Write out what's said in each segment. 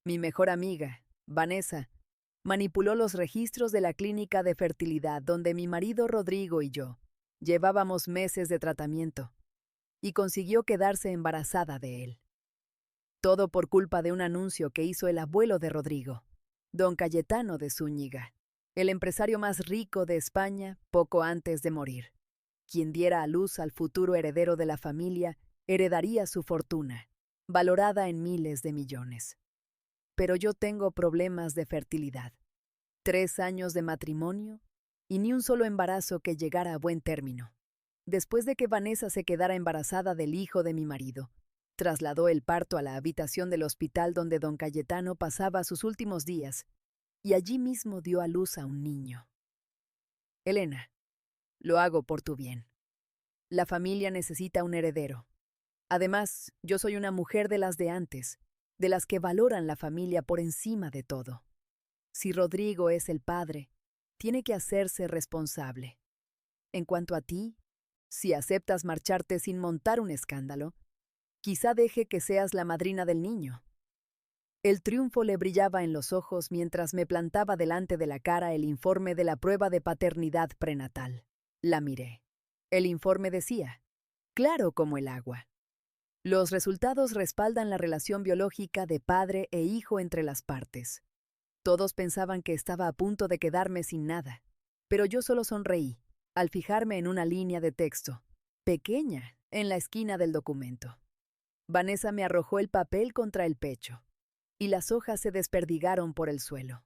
Mi mejor amiga, Vanessa, manipuló los registros de la clínica de fertilidad donde mi marido Rodrigo y yo llevábamos meses de tratamiento y consiguió quedarse embarazada de él. Todo por culpa de un anuncio que hizo el abuelo de Rodrigo, don Cayetano de Zúñiga, el empresario más rico de España poco antes de morir. Quien diera a luz al futuro heredero de la familia heredaría su fortuna, valorada en miles de millones. Pero yo tengo problemas de fertilidad. 3 años de matrimonio y ni un solo embarazo que llegara a buen término. Después de que Vanessa se quedara embarazada del hijo de mi marido, trasladó el parto a la habitación del hospital donde don Cayetano pasaba sus últimos días y allí mismo dio a luz a un niño. Elena, lo hago por tu bien. La familia necesita un heredero. Además, yo soy una mujer de las de antes, de las que valoran la familia por encima de todo. Si Rodrigo es el padre, tiene que hacerse responsable. En cuanto a ti, si aceptas marcharte sin montar un escándalo, quizá deje que seas la madrina del niño. El triunfo le brillaba en los ojos mientras me plantaba delante de la cara el informe de la prueba de paternidad prenatal. La miré. El informe decía, claro como el agua. Los resultados respaldan la relación biológica de padre e hijo entre las partes. Todos pensaban que estaba a punto de quedarme sin nada, pero yo solo sonreí, al fijarme en una línea de texto, pequeña, en la esquina del documento. Vanessa me arrojó el papel contra el pecho, y las hojas se desperdigaron por el suelo.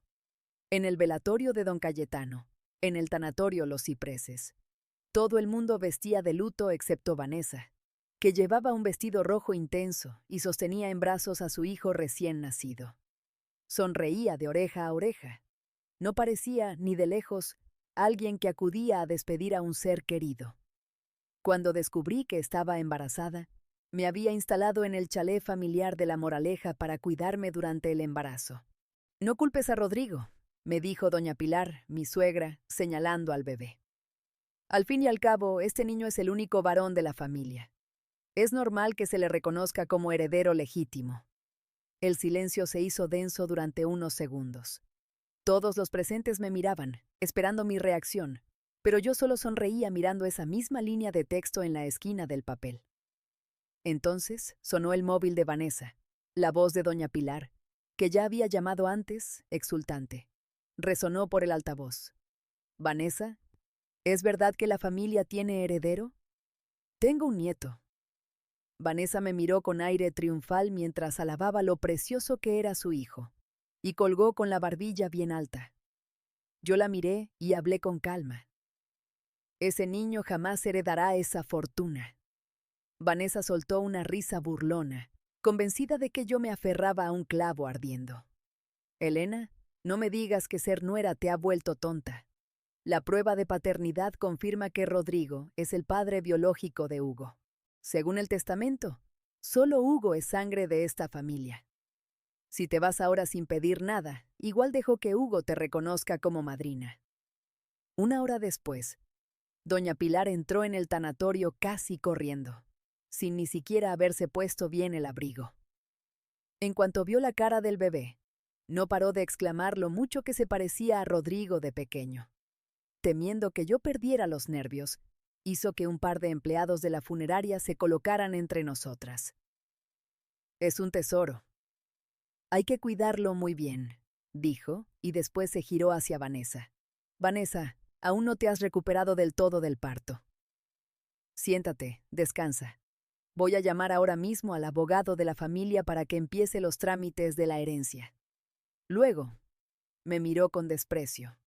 En el velatorio de don Cayetano, en el tanatorio Los Cipreses, todo el mundo vestía de luto excepto Vanessa, que llevaba un vestido rojo intenso y sostenía en brazos a su hijo recién nacido. Sonreía de oreja a oreja. No parecía, ni de lejos, alguien que acudía a despedir a un ser querido. Cuando descubrí que estaba embarazada, me había instalado en el chalet familiar de La Moraleja para cuidarme durante el embarazo. No culpes a Rodrigo, me dijo doña Pilar, mi suegra, señalando al bebé. Al fin y al cabo, este niño es el único varón de la familia. Es normal que se le reconozca como heredero legítimo. El silencio se hizo denso durante unos segundos. Todos los presentes me miraban, esperando mi reacción, pero yo solo sonreía mirando esa misma línea de texto en la esquina del papel. Entonces sonó el móvil de Vanessa, la voz de doña Pilar, que ya había llamado antes, exultante. Resonó por el altavoz. «Vanessa, ¿es verdad que la familia tiene heredero? Tengo un nieto». Vanessa me miró con aire triunfal mientras alababa lo precioso que era su hijo, y colgó con la barbilla bien alta. Yo la miré y hablé con calma. Ese niño jamás heredará esa fortuna. Vanessa soltó una risa burlona, convencida de que yo me aferraba a un clavo ardiendo. Elena, no me digas que ser nuera te ha vuelto tonta. La prueba de paternidad confirma que Rodrigo es el padre biológico de Hugo. Según el testamento, solo Hugo es sangre de esta familia. Si te vas ahora sin pedir nada, igual dejo que Hugo te reconozca como madrina. 1 hora después, doña Pilar entró en el tanatorio casi corriendo, sin ni siquiera haberse puesto bien el abrigo. En cuanto vio la cara del bebé, no paró de exclamar lo mucho que se parecía a Rodrigo de pequeño. Temiendo que yo perdiera los nervios, hizo que un par de empleados de la funeraria se colocaran entre nosotras. Es un tesoro. Hay que cuidarlo muy bien, dijo, y después se giró hacia Vanessa. Vanessa, aún no te has recuperado del todo del parto. Siéntate, descansa. Voy a llamar ahora mismo al abogado de la familia para que empiece los trámites de la herencia. Luego, me miró con desprecio.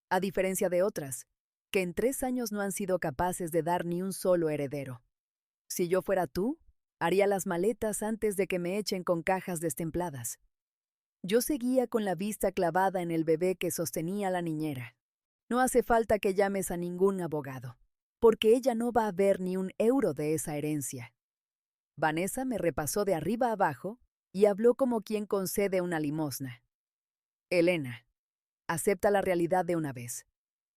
A diferencia de otras, que en 3 años no han sido capaces de dar ni un solo heredero. Si yo fuera tú, haría las maletas antes de que me echen con cajas destempladas. Yo seguía con la vista clavada en el bebé que sostenía la niñera. No hace falta que llames a ningún abogado, porque ella no va a ver ni un euro de esa herencia. Vanessa me repasó de arriba a abajo y habló como quien concede una limosna. Elena, acepta la realidad de una vez.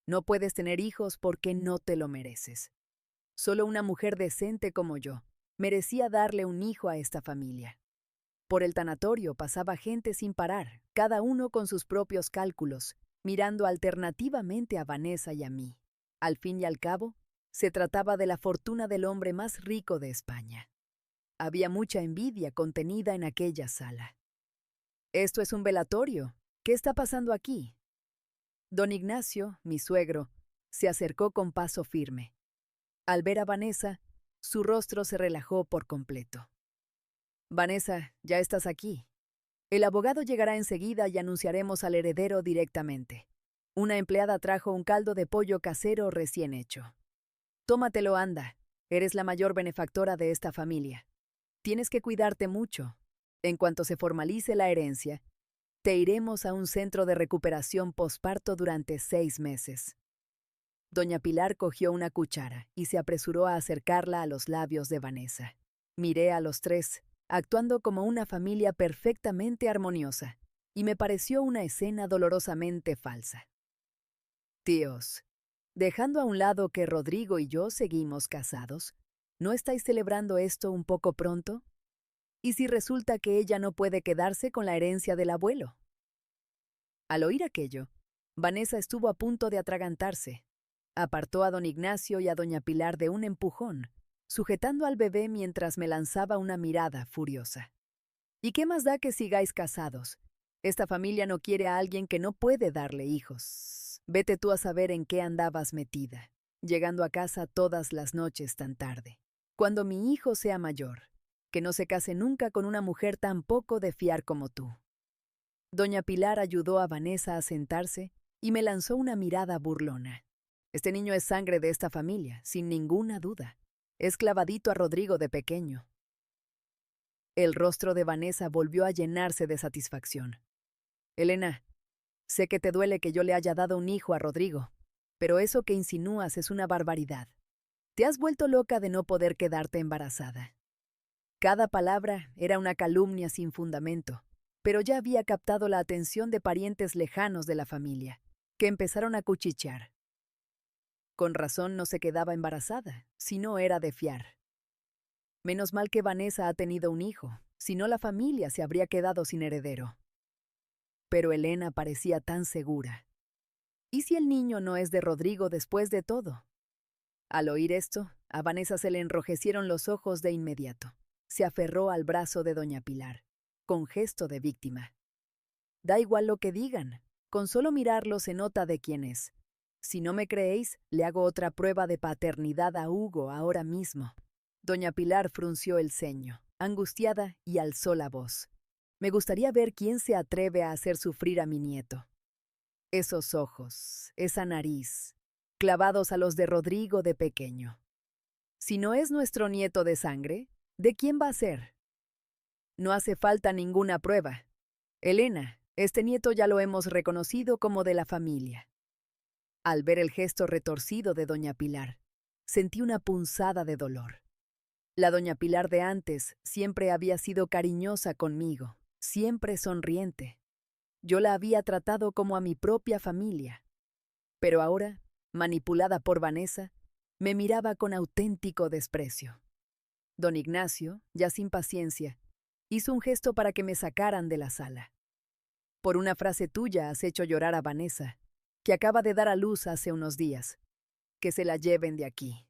No puedes tener hijos porque no te lo mereces. Solo una mujer decente como yo merecía darle un hijo a esta familia. Por el tanatorio pasaba gente sin parar, cada uno con sus propios cálculos, mirando alternativamente a Vanessa y a mí. Al fin y al cabo, se trataba de la fortuna del hombre más rico de España. Había mucha envidia contenida en aquella sala. «Esto es un velatorio. ¿Qué está pasando aquí?» Don Ignacio, mi suegro, se acercó con paso firme. Al ver a Vanessa, su rostro se relajó por completo. «Vanessa, ya estás aquí. El abogado llegará enseguida y anunciaremos al heredero directamente. Una empleada trajo un caldo de pollo casero recién hecho. Tómatelo, anda. Eres la mayor benefactora de esta familia. Tienes que cuidarte mucho. En cuanto se formalice la herencia, te iremos a un centro de recuperación posparto durante 6 meses». Doña Pilar cogió una cuchara y se apresuró a acercarla a los labios de Vanessa. Miré a los tres, actuando como una familia perfectamente armoniosa, y me pareció una escena dolorosamente falsa. «Tíos, dejando a un lado que Rodrigo y yo seguimos casados, ¿no estáis celebrando esto un poco pronto? ¿Y si resulta que ella no puede quedarse con la herencia del abuelo?» Al oír aquello, Vanessa estuvo a punto de atragantarse. Apartó a don Ignacio y a doña Pilar de un empujón, sujetando al bebé mientras me lanzaba una mirada furiosa. «¿Y qué más da que sigáis casados? Esta familia no quiere a alguien que no puede darle hijos. Vete tú a saber en qué andabas metida, llegando a casa todas las noches tan tarde. Cuando mi hijo sea mayor, que no se case nunca con una mujer tan poco de fiar como tú». Doña Pilar ayudó a Vanessa a sentarse y me lanzó una mirada burlona. «Este niño es sangre de esta familia, sin ninguna duda. Es clavadito a Rodrigo de pequeño». El rostro de Vanessa volvió a llenarse de satisfacción. «Elena, sé que te duele que yo le haya dado un hijo a Rodrigo, pero eso que insinúas es una barbaridad. Te has vuelto loca de no poder quedarte embarazada». Cada palabra era una calumnia sin fundamento, pero ya había captado la atención de parientes lejanos de la familia, que empezaron a cuchichear. Con razón no se quedaba embarazada, si no era de fiar. Menos mal que Vanessa ha tenido un hijo, si no la familia se habría quedado sin heredero. Pero Elena parecía tan segura. ¿Y si el niño no es de Rodrigo después de todo? Al oír esto, a Vanessa se le enrojecieron los ojos de inmediato. Se aferró al brazo de doña Pilar, con gesto de víctima. «Da igual lo que digan, con solo mirarlo se nota de quién es. Si no me creéis, le hago otra prueba de paternidad a Hugo ahora mismo». Doña Pilar frunció el ceño, angustiada, y alzó la voz. «Me gustaría ver quién se atreve a hacer sufrir a mi nieto. Esos ojos, esa nariz, clavados a los de Rodrigo de pequeño. Si no es nuestro nieto de sangre, ¿de quién va a ser? No hace falta ninguna prueba. Elena, este nieto ya lo hemos reconocido como de la familia». Al ver el gesto retorcido de doña Pilar, sentí una punzada de dolor. La doña Pilar de antes siempre había sido cariñosa conmigo, siempre sonriente. Yo la había tratado como a mi propia familia. Pero ahora, manipulada por Vanessa, me miraba con auténtico desprecio. Don Ignacio, ya sin paciencia, hizo un gesto para que me sacaran de la sala. «Por una frase tuya has hecho llorar a Vanessa, que acaba de dar a luz hace unos días. Que se la lleven de aquí».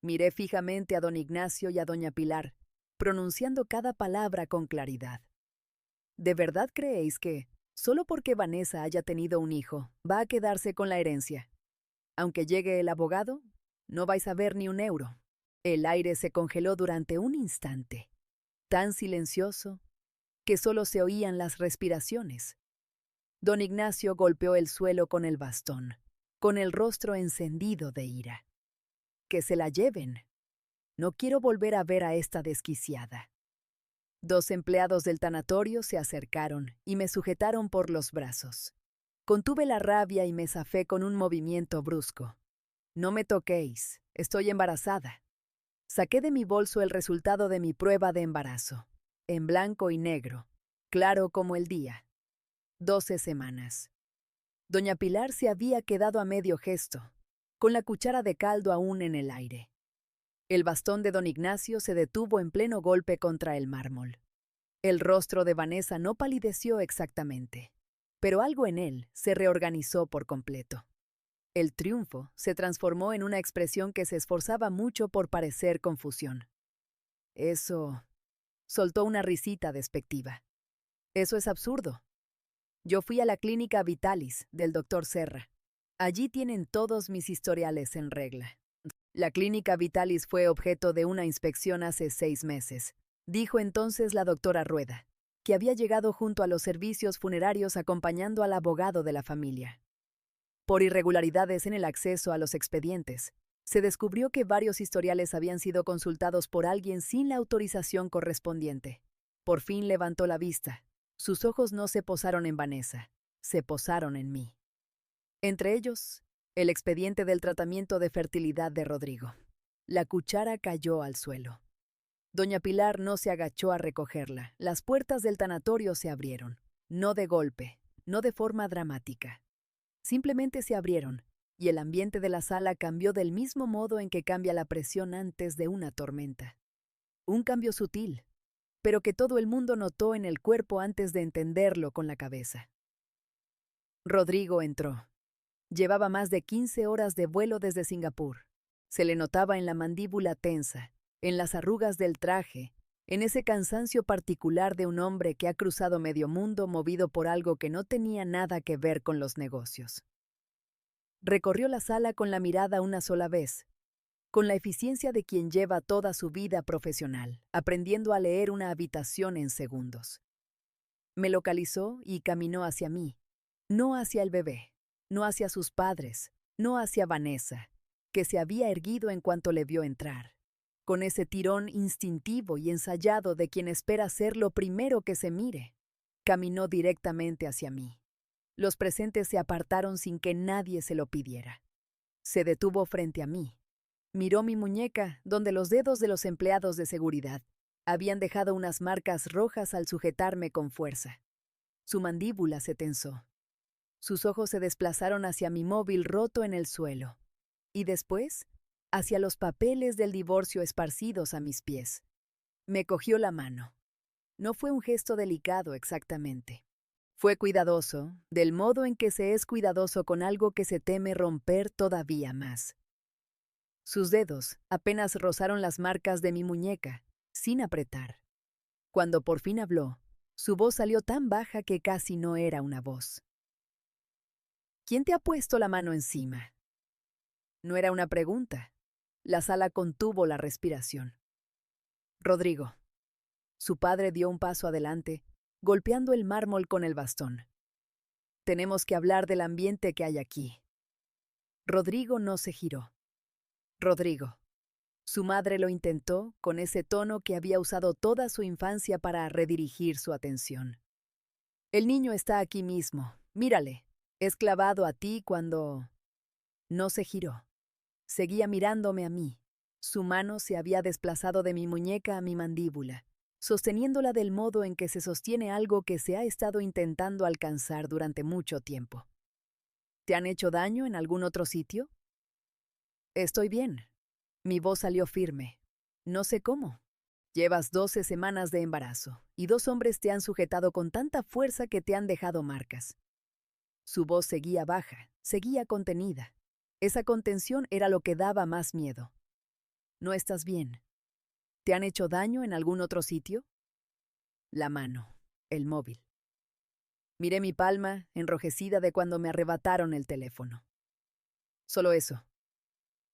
Miré fijamente a don Ignacio y a doña Pilar, pronunciando cada palabra con claridad. ¿De verdad creéis que, solo porque Vanessa haya tenido un hijo, va a quedarse con la herencia? Aunque llegue el abogado, no vais a ver ni un euro. El aire se congeló durante un instante, tan silencioso que solo se oían las respiraciones. Don Ignacio golpeó el suelo con el bastón, con el rostro encendido de ira. «Que se la lleven. No quiero volver a ver a esta desquiciada». Dos empleados del tanatorio se acercaron y me sujetaron por los brazos. Contuve la rabia y me zafé con un movimiento brusco. «No me toquéis, estoy embarazada». Saqué de mi bolso el resultado de mi prueba de embarazo, en blanco y negro, claro como el día. 12 semanas. Doña Pilar se había quedado a medio gesto, con la cuchara de caldo aún en el aire. El bastón de don Ignacio se detuvo en pleno golpe contra el mármol. El rostro de Vanessa no palideció exactamente, pero algo en él se reorganizó por completo. El triunfo se transformó en una expresión que se esforzaba mucho por parecer confusión. Eso... Soltó una risita despectiva. Eso es absurdo. Yo fui a la clínica Vitalis del doctor Serra. Allí tienen todos mis historiales en regla. La clínica Vitalis fue objeto de una inspección hace 6 meses, dijo entonces la doctora Rueda, que había llegado junto a los servicios funerarios acompañando al abogado de la familia. Por irregularidades en el acceso a los expedientes, se descubrió que varios historiales habían sido consultados por alguien sin la autorización correspondiente. Por fin levantó la vista. Sus ojos no se posaron en Vanessa, se posaron en mí. Entre ellos, el expediente del tratamiento de fertilidad de Rodrigo. La cuchara cayó al suelo. Doña Pilar no se agachó a recogerla. Las puertas del tanatorio se abrieron. No de golpe, no de forma dramática. Simplemente se abrieron, y el ambiente de la sala cambió del mismo modo en que cambia la presión antes de una tormenta. Un cambio sutil, pero que todo el mundo notó en el cuerpo antes de entenderlo con la cabeza. Rodrigo entró. Llevaba más de 15 horas de vuelo desde Singapur. Se le notaba en la mandíbula tensa, en las arrugas del traje, en ese cansancio particular de un hombre que ha cruzado medio mundo movido por algo que no tenía nada que ver con los negocios. Recorrió la sala con la mirada una sola vez, con la eficiencia de quien lleva toda su vida profesional, aprendiendo a leer una habitación en segundos. Me localizó y caminó hacia mí, no hacia el bebé, no hacia sus padres, no hacia Vanessa, que se había erguido en cuanto le vio entrar, con ese tirón instintivo y ensayado de quien espera ser lo primero que se mire. Caminó directamente hacia mí. Los presentes se apartaron sin que nadie se lo pidiera. Se detuvo frente a mí. Miró mi muñeca, donde los dedos de los empleados de seguridad habían dejado unas marcas rojas al sujetarme con fuerza. Su mandíbula se tensó. Sus ojos se desplazaron hacia mi móvil roto en el suelo, y después hacia los papeles del divorcio esparcidos a mis pies. Me cogió la mano. No fue un gesto delicado exactamente. Fue cuidadoso, del modo en que se es cuidadoso con algo que se teme romper todavía más. Sus dedos apenas rozaron las marcas de mi muñeca, sin apretar. Cuando por fin habló, su voz salió tan baja que casi no era una voz. ¿Quién te ha puesto la mano encima? No era una pregunta. La sala contuvo la respiración. Rodrigo. Su padre dio un paso adelante, golpeando el mármol con el bastón. Tenemos que hablar del ambiente que hay aquí. Rodrigo no se giró. Rodrigo. Su madre lo intentó con ese tono que había usado toda su infancia para redirigir su atención. El niño está aquí mismo. Mírale. Es clavado a ti cuando... No se giró. Seguía mirándome a mí. Su mano se había desplazado de mi muñeca a mi mandíbula, sosteniéndola del modo en que se sostiene algo que se ha estado intentando alcanzar durante mucho tiempo. ¿Te han hecho daño en algún otro sitio? Estoy bien. Mi voz salió firme. No sé cómo. Llevas 12 semanas de embarazo, y 2 hombres te han sujetado con tanta fuerza que te han dejado marcas. Su voz seguía baja, seguía contenida. Esa contención era lo que daba más miedo. No estás bien. ¿Te han hecho daño en algún otro sitio? La mano, el móvil. Miré mi palma, enrojecida de cuando me arrebataron el teléfono. Solo eso.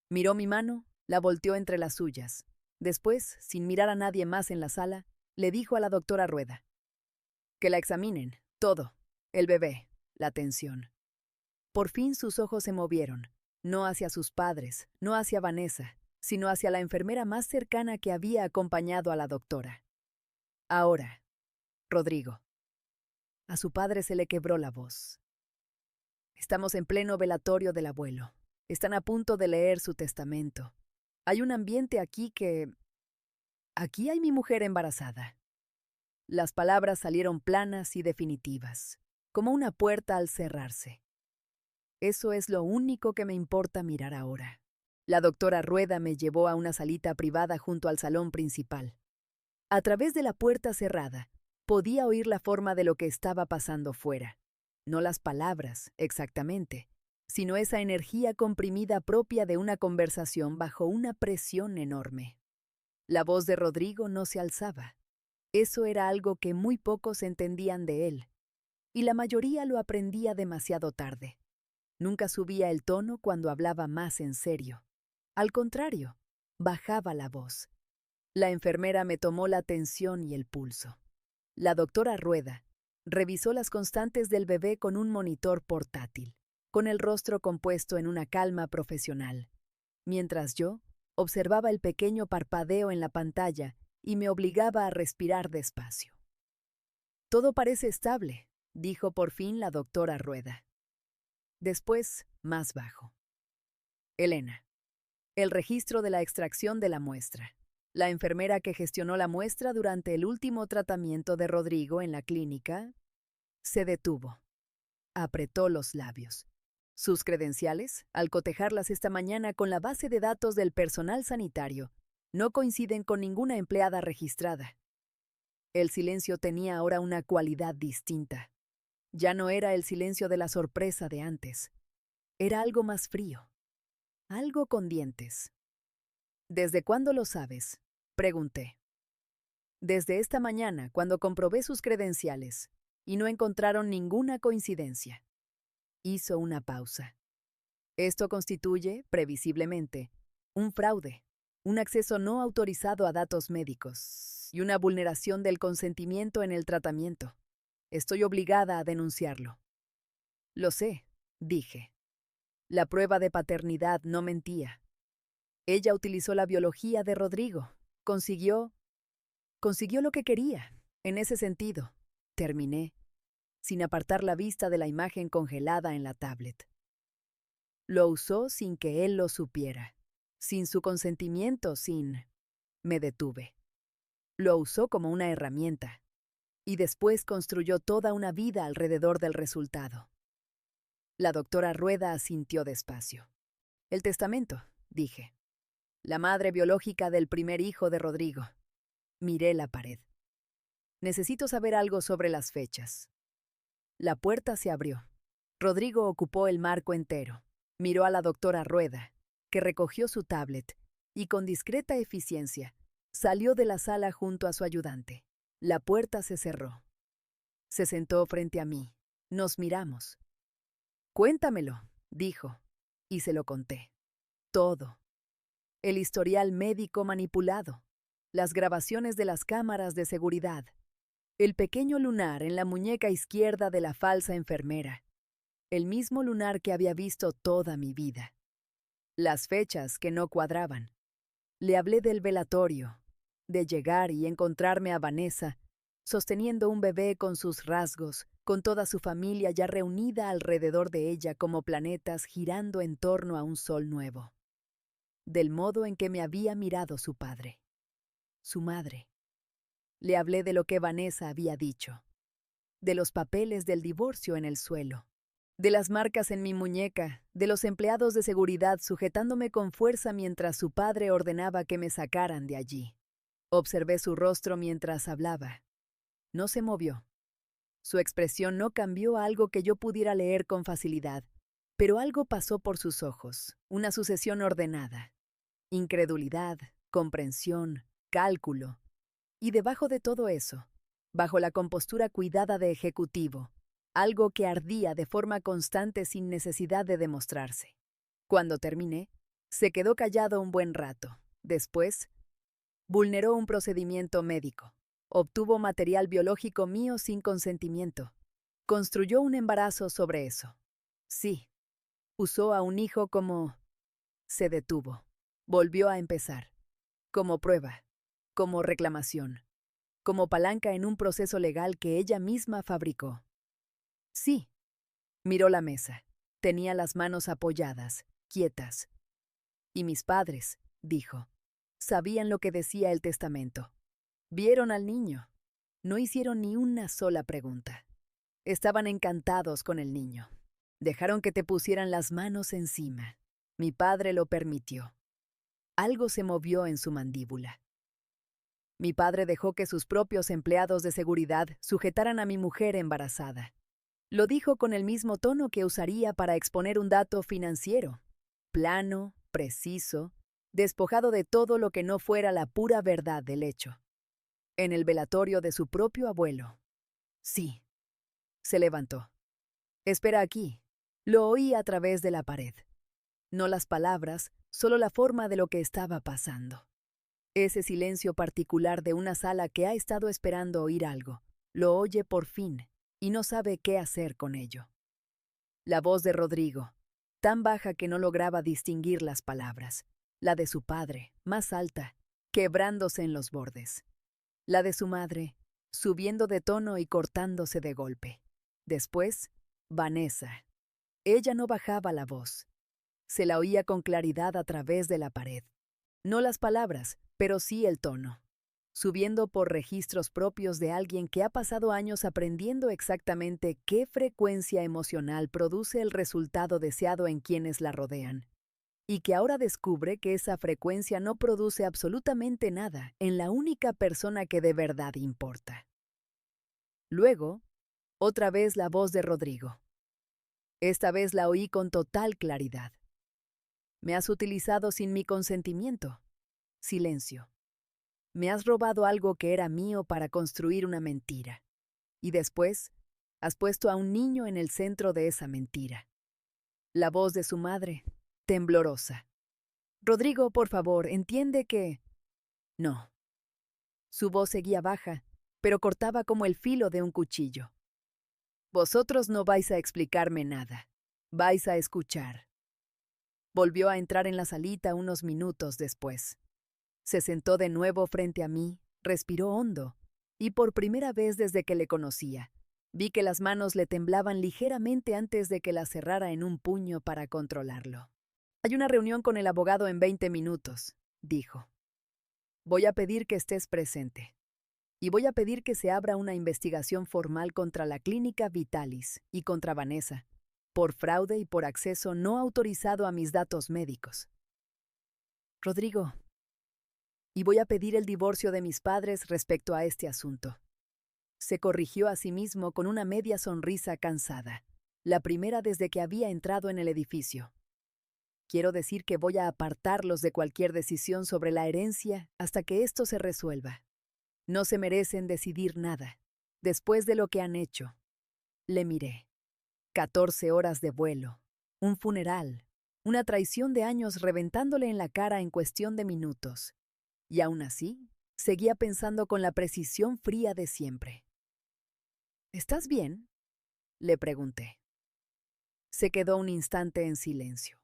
Miró mi mano, la volteó entre las suyas. Después, sin mirar a nadie más en la sala, le dijo a la doctora Rueda. Que la examinen, todo. El bebé, la tensión. Por fin sus ojos se movieron, no hacia sus padres, no hacia Vanessa, sino hacia la enfermera más cercana que había acompañado a la doctora. Ahora, Rodrigo. A su padre se le quebró la voz. Estamos en pleno velatorio del abuelo. Están a punto de leer su testamento. Hay un ambiente aquí que... Aquí hay mi mujer embarazada. Las palabras salieron planas y definitivas, como una puerta al cerrarse. Eso es lo único que me importa mirar ahora. La doctora Rueda me llevó a una salita privada junto al salón principal. A través de la puerta cerrada, Podía oír la forma de lo que estaba pasando fuera. No las palabras, exactamente, sino esa energía comprimida propia de una conversación bajo una presión enorme. La voz de Rodrigo no se alzaba. Eso era algo que muy pocos entendían de él, y la mayoría lo aprendía demasiado tarde. Nunca subía el tono cuando hablaba más en serio. Al contrario, bajaba la voz. La enfermera me tomó la tensión y el pulso. La doctora Rueda revisó las constantes del bebé con un monitor portátil, con el rostro compuesto en una calma profesional, mientras yo observaba el pequeño parpadeo en la pantalla y me obligaba a respirar despacio. Todo parece estable, dijo por fin la doctora Rueda. Después, más bajo. Elena. El registro de la extracción de la muestra. La enfermera que gestionó la muestra durante el último tratamiento de Rodrigo en la clínica se detuvo. Apretó los labios. Sus credenciales, al cotejarlas esta mañana con la base de datos del personal sanitario, no coinciden con ninguna empleada registrada. El silencio tenía ahora una cualidad distinta. Ya no era el silencio de la sorpresa de antes. Era algo más frío. Algo con dientes. ¿Desde cuándo lo sabes?, pregunté. Desde esta mañana, cuando comprobé sus credenciales, y no encontraron ninguna coincidencia. Hizo una pausa. Esto constituye, previsiblemente, un fraude, un acceso no autorizado a datos médicos y una vulneración del consentimiento en el tratamiento. Estoy obligada a denunciarlo. Lo sé, dije. La prueba de paternidad no mentía. Ella utilizó la biología de Rodrigo. Consiguió lo que quería. En ese sentido, terminé, sin apartar la vista de la imagen congelada en la tablet. Lo usó sin que él lo supiera, sin su consentimiento, Me detuve. Lo usó como una herramienta, y después construyó toda una vida alrededor del resultado. La doctora Rueda asintió despacio. El testamento, dije. La madre biológica del primer hijo de Rodrigo. Miré la pared. Necesito saber algo sobre las fechas. La puerta se abrió. Rodrigo ocupó el marco entero. Miró a la doctora Rueda, que recogió su tablet, y con discreta eficiencia, salió de la sala junto a su ayudante. La puerta se cerró. Se sentó frente a mí. Nos miramos. Cuéntamelo, dijo, y se lo conté. Todo. El historial médico manipulado, las grabaciones de las cámaras de seguridad, el pequeño lunar en la muñeca izquierda de la falsa enfermera, el mismo lunar que había visto toda mi vida. Las fechas que no cuadraban. Le hablé del velatorio, de llegar y encontrarme a Vanessa, sosteniendo un bebé con sus rasgos, con toda su familia ya reunida alrededor de ella como planetas girando en torno a un sol nuevo. Del modo en que me había mirado su padre, su madre. Le hablé de lo que Vanessa había dicho, de los papeles del divorcio en el suelo, de las marcas en mi muñeca, de los empleados de seguridad sujetándome con fuerza mientras su padre ordenaba que me sacaran de allí. Observé su rostro mientras hablaba. No se movió. Su expresión no cambió a algo que yo pudiera leer con facilidad, pero algo pasó por sus ojos, una sucesión ordenada. Incredulidad, comprensión, cálculo. Y debajo de todo eso, bajo la compostura cuidada de ejecutivo, algo que ardía de forma constante sin necesidad de demostrarse. Cuando terminé, se quedó callado un buen rato. Después, vulneró un procedimiento médico. Obtuvo material biológico mío sin consentimiento. Construyó un embarazo sobre eso. Sí. Usó a un hijo como... Se detuvo. Volvió a empezar. Como prueba. Como reclamación. Como palanca en un proceso legal que ella misma fabricó. Sí. Miró la mesa. Tenía las manos apoyadas, quietas. Y mis padres, dijo, sabían lo que decía el testamento. Vieron al niño. No hicieron ni una sola pregunta. Estaban encantados con el niño. Dejaron que te pusieran las manos encima. Mi padre lo permitió. Algo se movió en su mandíbula. Mi padre dejó que sus propios empleados de seguridad sujetaran a mi mujer embarazada. Lo dijo con el mismo tono que usaría para exponer un dato financiero, plano, preciso, despojado de todo lo que no fuera la pura verdad del hecho. En el velatorio de su propio abuelo. Sí. Se levantó. Espera aquí. Lo oí a través de la pared. No las palabras, solo la forma de lo que estaba pasando. Ese silencio particular de una sala que ha estado esperando oír algo, lo oye por fin y no sabe qué hacer con ello. La voz de Rodrigo, tan baja que no lograba distinguir las palabras. La de su padre, más alta, quebrándose en los bordes. La de su madre, subiendo de tono y cortándose de golpe. Después, Vanessa. Ella no bajaba la voz. Se la oía con claridad a través de la pared. No las palabras, pero sí el tono. Subiendo por registros propios de alguien que ha pasado años aprendiendo exactamente qué frecuencia emocional produce el resultado deseado en quienes la rodean. Y que ahora descubre que esa frecuencia no produce absolutamente nada en la única persona que de verdad importa. Luego, otra vez la voz de Rodrigo. Esta vez la oí con total claridad. Me has utilizado sin mi consentimiento. Silencio. Me has robado algo que era mío para construir una mentira. Y después, has puesto a un niño en el centro de esa mentira. La voz de su madre, temblorosa. Rodrigo, por favor, entiende que... No. Su voz seguía baja, pero cortaba como el filo de un cuchillo. Vosotros no vais a explicarme nada. Vais a escuchar. Volvió a entrar en la salita unos minutos después. Se sentó de nuevo frente a mí, respiró hondo, y por primera vez desde que le conocía, vi que las manos le temblaban ligeramente antes de que las cerrara en un puño para controlarlo. Hay una reunión con el abogado en 20 minutos, dijo. Voy a pedir que estés presente. Y voy a pedir que se abra una investigación formal contra la Clínica Vitalis y contra Vanessa, por fraude y por acceso no autorizado a mis datos médicos. Rodrigo, y voy a pedir el divorcio de mis padres respecto a este asunto. Se corrigió a sí mismo con una media sonrisa cansada, la primera desde que había entrado en el edificio. Quiero decir que voy a apartarlos de cualquier decisión sobre la herencia hasta que esto se resuelva. No se merecen decidir nada, después de lo que han hecho. Le miré. 14 horas de vuelo, un funeral, una traición de años reventándole en la cara en cuestión de minutos. Y aún así, seguía pensando con la precisión fría de siempre. ¿Estás bien?, le pregunté. Se quedó un instante en silencio.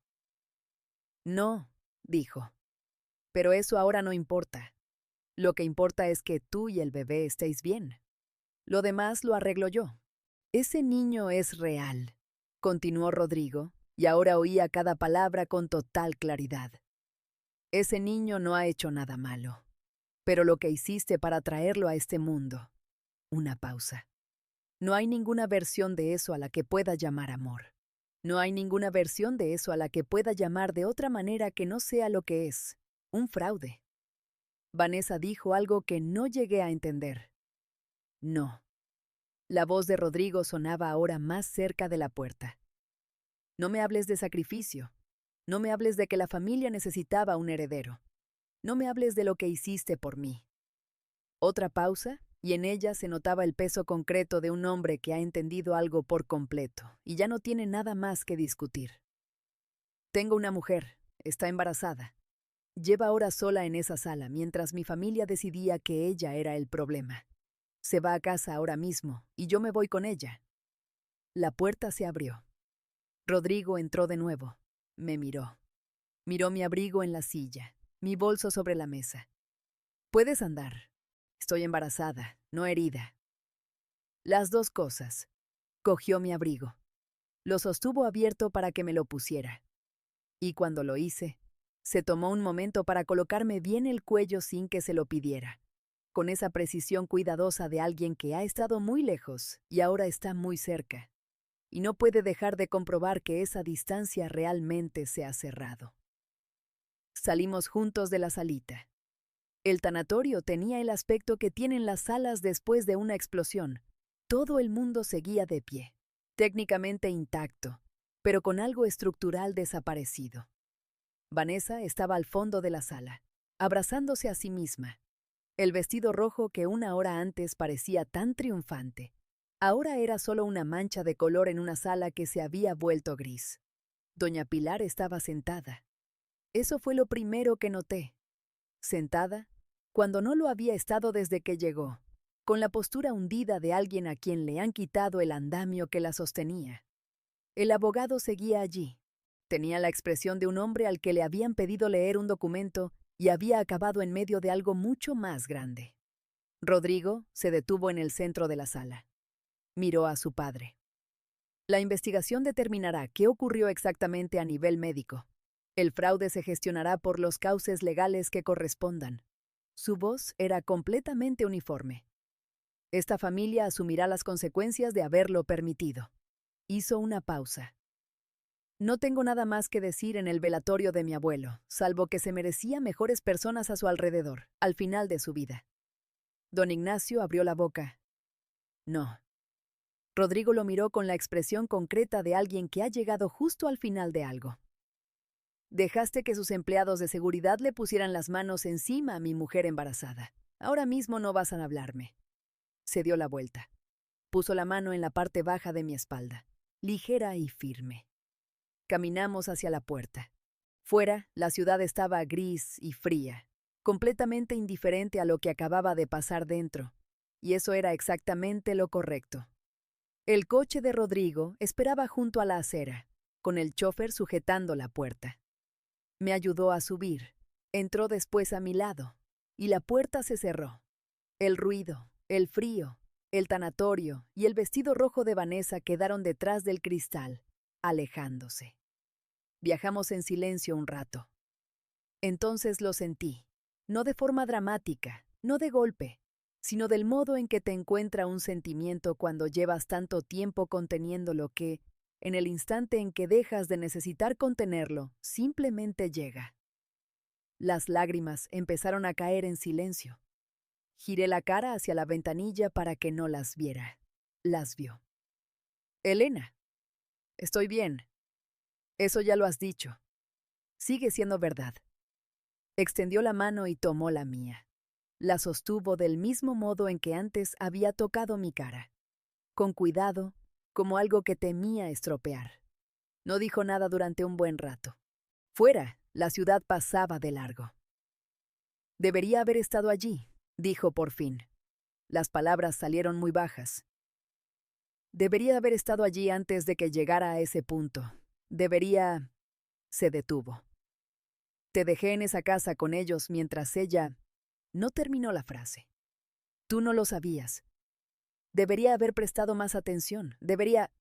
No, dijo. Pero eso ahora no importa. Lo que importa es que tú y el bebé estéis bien. Lo demás lo arreglo yo. Ese niño es real, continuó Rodrigo, y ahora oía cada palabra con total claridad. Ese niño no ha hecho nada malo. Pero lo que hiciste para traerlo a este mundo. Una pausa. No hay ninguna versión de eso a la que pueda llamar amor. No hay ninguna versión de eso a la que pueda llamar de otra manera que no sea lo que es, un fraude. Vanessa dijo algo que no llegué a entender. No. La voz de Rodrigo sonaba ahora más cerca de la puerta. No me hables de sacrificio. No me hables de que la familia necesitaba un heredero. No me hables de lo que hiciste por mí. Otra pausa, y en ella se notaba el peso concreto de un hombre que ha entendido algo por completo y ya no tiene nada más que discutir. Tengo una mujer, está embarazada. Lleva horas sola en esa sala mientras mi familia decidía que ella era el problema. Se va a casa ahora mismo y yo me voy con ella. La puerta se abrió. Rodrigo entró de nuevo. Me miró. Miró mi abrigo en la silla, mi bolso sobre la mesa. Puedes andar. Estoy embarazada, no herida. Las dos cosas. Cogió mi abrigo. Lo sostuvo abierto para que me lo pusiera. Y cuando lo hice, se tomó un momento para colocarme bien el cuello sin que se lo pidiera, con esa precisión cuidadosa de alguien que ha estado muy lejos y ahora está muy cerca, y no puede dejar de comprobar que esa distancia realmente se ha cerrado. Salimos juntos de la salita. El tanatorio tenía el aspecto que tienen las salas después de una explosión. Todo el mundo seguía de pie, técnicamente intacto, pero con algo estructural desaparecido. Vanessa estaba al fondo de la sala, abrazándose a sí misma. El vestido rojo que una hora antes parecía tan triunfante, ahora era solo una mancha de color en una sala que se había vuelto gris. Doña Pilar estaba sentada. Eso fue lo primero que noté. Sentada, cuando no lo había estado desde que llegó, con la postura hundida de alguien a quien le han quitado el andamio que la sostenía. El abogado seguía allí. Tenía la expresión de un hombre al que le habían pedido leer un documento y había acabado en medio de algo mucho más grande. Rodrigo se detuvo en el centro de la sala. Miró a su padre. La investigación determinará qué ocurrió exactamente a nivel médico. El fraude se gestionará por los cauces legales que correspondan. Su voz era completamente uniforme. Esta familia asumirá las consecuencias de haberlo permitido. Hizo una pausa. No tengo nada más que decir en el velatorio de mi abuelo, salvo que se merecía mejores personas a su alrededor, al final de su vida. Don Ignacio abrió la boca. No. Rodrigo lo miró con la expresión concreta de alguien que ha llegado justo al final de algo. Dejaste que sus empleados de seguridad le pusieran las manos encima a mi mujer embarazada. Ahora mismo no vas a hablarme. Se dio la vuelta. Puso la mano en la parte baja de mi espalda, ligera y firme. Caminamos hacia la puerta. Fuera, la ciudad estaba gris y fría, completamente indiferente a lo que acababa de pasar dentro, y eso era exactamente lo correcto. El coche de Rodrigo esperaba junto a la acera, con el chófer sujetando la puerta. Me ayudó a subir, entró después a mi lado, y la puerta se cerró. El ruido, el frío, el tanatorio y el vestido rojo de Vanessa quedaron detrás del cristal, alejándose. Viajamos en silencio un rato. Entonces lo sentí, no de forma dramática, no de golpe, sino del modo en que te encuentra un sentimiento cuando llevas tanto tiempo conteniéndolo que, en el instante en que dejas de necesitar contenerlo, simplemente llega. Las lágrimas empezaron a caer en silencio. Giré la cara hacia la ventanilla para que no las viera. Las vio. Elena, estoy bien. Eso ya lo has dicho. Sigue siendo verdad. Extendió la mano y tomó la mía. La sostuvo del mismo modo en que antes había tocado mi cara. Con cuidado, como algo que temía estropear. No dijo nada durante un buen rato. Fuera, la ciudad pasaba de largo. Debería haber estado allí, dijo por fin. Las palabras salieron muy bajas. Debería haber estado allí antes de que llegara a ese punto. Debería... Se detuvo. Te dejé en esa casa con ellos mientras ella... No terminó la frase. Tú no lo sabías. Debería haber prestado más atención. Debería...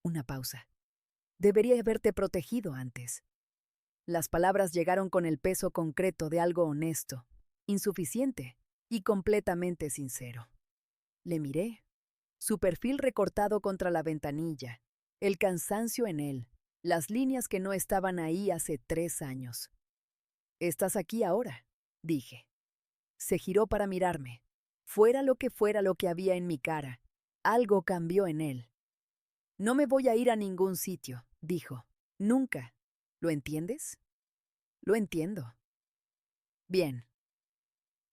Una pausa. Debería haberte protegido antes. Las palabras llegaron con el peso concreto de algo honesto, insuficiente y completamente sincero. Le miré. Su perfil recortado contra la ventanilla, el cansancio en él, las líneas que no estaban ahí hace 3 años. «Estás aquí ahora», dije. Se giró para mirarme. Fuera lo que había en mi cara, algo cambió en él. «No me voy a ir a ningún sitio», dijo. «Nunca. ¿Lo entiendes?» «Lo entiendo». «Bien».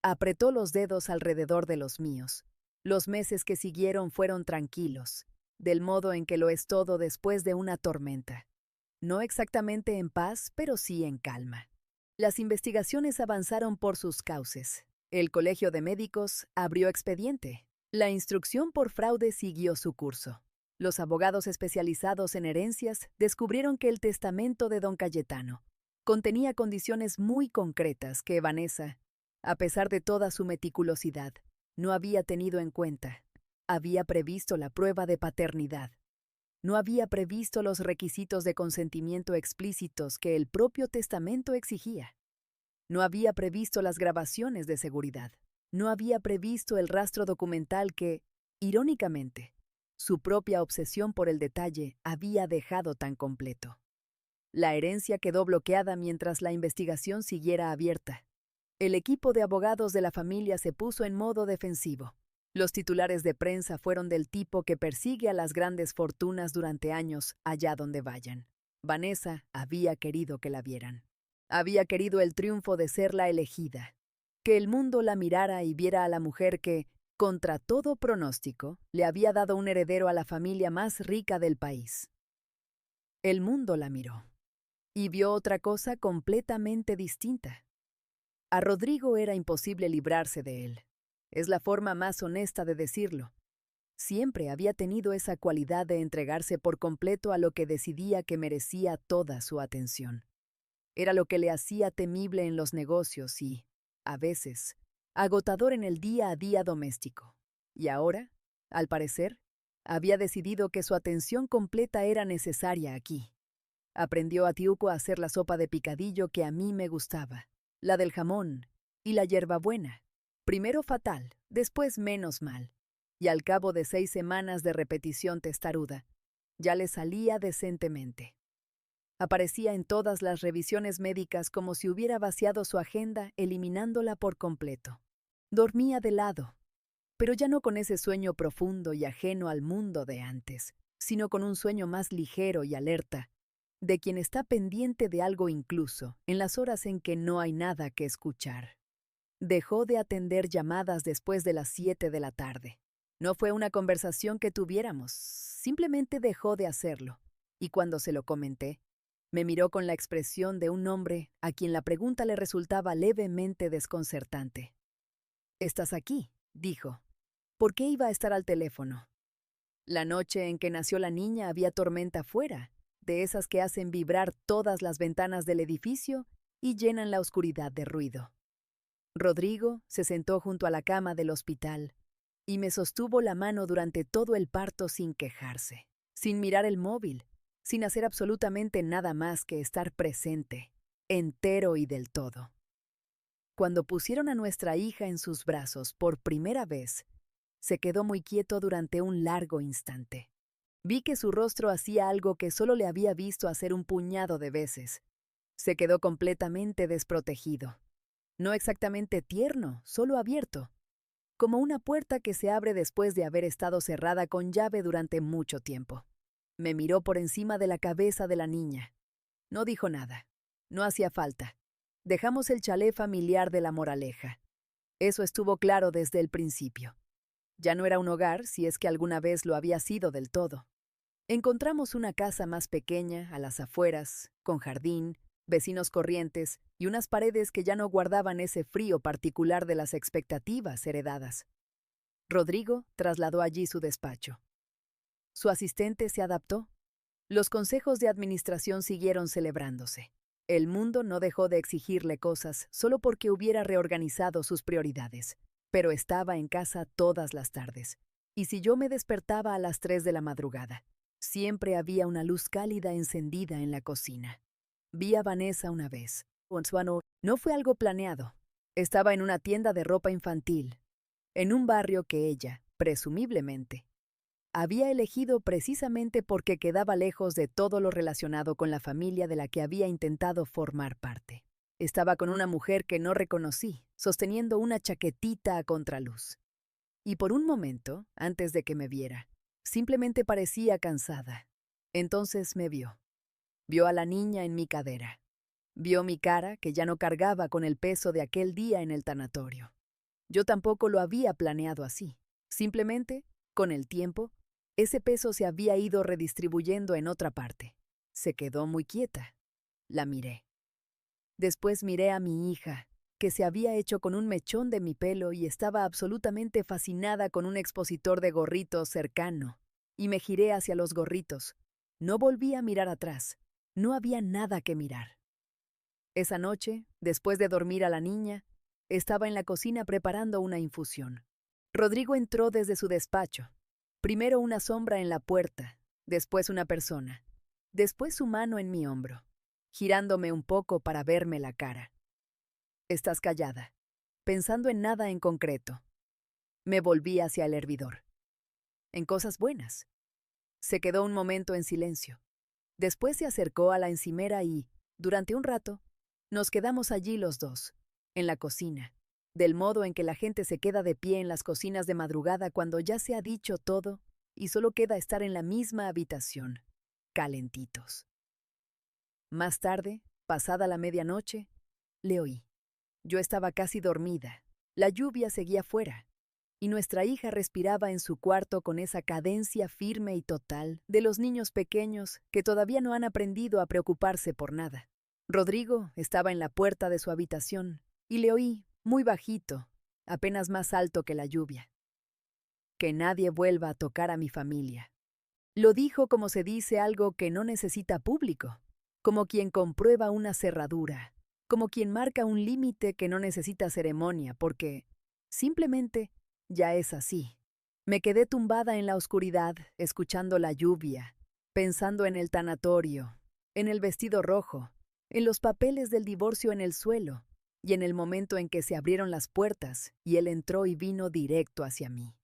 Apretó los dedos alrededor de los míos. Los meses que siguieron fueron tranquilos, del modo en que lo es todo después de una tormenta. No exactamente en paz, pero sí en calma. Las investigaciones avanzaron por sus cauces. El Colegio de Médicos abrió expediente. La instrucción por fraude siguió su curso. Los abogados especializados en herencias descubrieron que el testamento de don Cayetano contenía condiciones muy concretas que Vanessa, a pesar de toda su meticulosidad, no había tenido en cuenta. Había previsto la prueba de paternidad. No había previsto los requisitos de consentimiento explícitos que el propio testamento exigía. No había previsto las grabaciones de seguridad. No había previsto el rastro documental que, irónicamente, su propia obsesión por el detalle había dejado tan completo. La herencia quedó bloqueada mientras la investigación siguiera abierta. El equipo de abogados de la familia se puso en modo defensivo. Los titulares de prensa fueron del tipo que persigue a las grandes fortunas durante años allá donde vayan. Vanessa había querido que la vieran. Había querido el triunfo de ser la elegida. Que el mundo la mirara y viera a la mujer que, contra todo pronóstico, le había dado un heredero a la familia más rica del país. El mundo la miró y vio otra cosa completamente distinta. A Rodrigo era imposible librarse de él. Es la forma más honesta de decirlo. Siempre había tenido esa cualidad de entregarse por completo a lo que decidía que merecía toda su atención. Era lo que le hacía temible en los negocios y, a veces, agotador en el día a día doméstico. Y ahora, al parecer, había decidido que su atención completa era necesaria aquí. Aprendió a Tiuco a hacer la sopa de picadillo que a mí me gustaba, la del jamón y la hierbabuena. Primero fatal, después menos mal. Y al cabo de 6 semanas de repetición testaruda, ya le salía decentemente. Aparecía en todas las revisiones médicas como si hubiera vaciado su agenda, eliminándola por completo. Dormía de lado, pero ya no con ese sueño profundo y ajeno al mundo de antes, sino con un sueño más ligero y alerta, de quien está pendiente de algo incluso en las horas en que no hay nada que escuchar. Dejó de atender llamadas después de las 7 de la tarde. No fue una conversación que tuviéramos, simplemente dejó de hacerlo. Y cuando se lo comenté, me miró con la expresión de un hombre a quien la pregunta le resultaba levemente desconcertante. «¿Estás aquí?», dijo. «¿Por qué iba a estar al teléfono?». La noche en que nació la niña había tormenta fuera, de esas que hacen vibrar todas las ventanas del edificio y llenan la oscuridad de ruido. Rodrigo se sentó junto a la cama del hospital y me sostuvo la mano durante todo el parto sin quejarse, sin mirar el móvil, sin hacer absolutamente nada más que estar presente, entero y del todo. Cuando pusieron a nuestra hija en sus brazos por primera vez, se quedó muy quieto durante un largo instante. Vi que su rostro hacía algo que solo le había visto hacer un puñado de veces. Se quedó completamente desprotegido. No exactamente tierno, solo abierto, como una puerta que se abre después de haber estado cerrada con llave durante mucho tiempo. Me miró por encima de la cabeza de la niña. No dijo nada. No hacía falta. Dejamos el chalet familiar de La Moraleja. Eso estuvo claro desde el principio. Ya no era un hogar, si es que alguna vez lo había sido del todo. Encontramos una casa más pequeña, a las afueras, con jardín, vecinos corrientes y unas paredes que ya no guardaban ese frío particular de las expectativas heredadas. Rodrigo trasladó allí su despacho. Su asistente se adaptó. Los consejos de administración siguieron celebrándose. El mundo no dejó de exigirle cosas solo porque hubiera reorganizado sus prioridades, pero estaba en casa todas las tardes. Y si yo me despertaba a las 3 de la madrugada, siempre había una luz cálida encendida en la cocina. Vi a Vanessa una vez. No fue algo planeado. Estaba en una tienda de ropa infantil, en un barrio que ella, presumiblemente, había elegido precisamente porque quedaba lejos de todo lo relacionado con la familia de la que había intentado formar parte. Estaba con una mujer que no reconocí, sosteniendo una chaquetita a contraluz. Y por un momento, antes de que me viera, simplemente parecía cansada. Entonces me vio. Vio a la niña en mi cadera. Vio mi cara, que ya no cargaba con el peso de aquel día en el tanatorio. Yo tampoco lo había planeado así. Simplemente, con el tiempo, ese peso se había ido redistribuyendo en otra parte. Se quedó muy quieta. La miré. Después miré a mi hija, que se había hecho con un mechón de mi pelo y estaba absolutamente fascinada con un expositor de gorritos cercano, y me giré hacia los gorritos. No volví a mirar atrás. No había nada que mirar. Esa noche, después de dormir a la niña, estaba en la cocina preparando una infusión. Rodrigo entró desde su despacho. Primero una sombra en la puerta, después una persona, después su mano en mi hombro, girándome un poco para verme la cara. «Estás callada», pensando en nada en concreto. Me volví hacia el hervidor. «En cosas buenas». Se quedó un momento en silencio. Después se acercó a la encimera y, durante un rato, nos quedamos allí los dos, en la cocina, del modo en que la gente se queda de pie en las cocinas de madrugada cuando ya se ha dicho todo y solo queda estar en la misma habitación, calentitos. Más tarde, pasada la medianoche, le oí. Yo estaba casi dormida, la lluvia seguía fuera, y nuestra hija respiraba en su cuarto con esa cadencia firme y total de los niños pequeños que todavía no han aprendido a preocuparse por nada. Rodrigo estaba en la puerta de su habitación y le oí, muy bajito, apenas más alto que la lluvia. Que nadie vuelva a tocar a mi familia. Lo dijo como se dice algo que no necesita público, como quien comprueba una cerradura, como quien marca un límite que no necesita ceremonia, porque simplemente ya es así. Me quedé tumbada en la oscuridad, escuchando la lluvia, pensando en el tanatorio, en el vestido rojo, en los papeles del divorcio en el suelo, y en el momento en que se abrieron las puertas y él entró y vino directo hacia mí.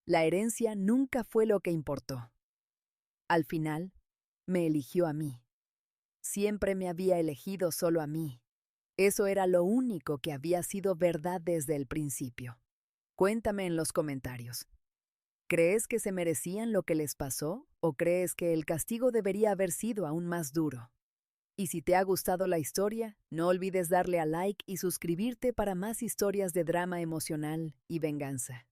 La herencia nunca fue lo que importó. Al final, me eligió a mí. Siempre me había elegido solo a mí. Eso era lo único que había sido verdad desde el principio. Cuéntame en los comentarios. ¿Crees que se merecían lo que les pasó o crees que el castigo debería haber sido aún más duro? Y si te ha gustado la historia, no olvides darle a like y suscribirte para más historias de drama emocional y venganza.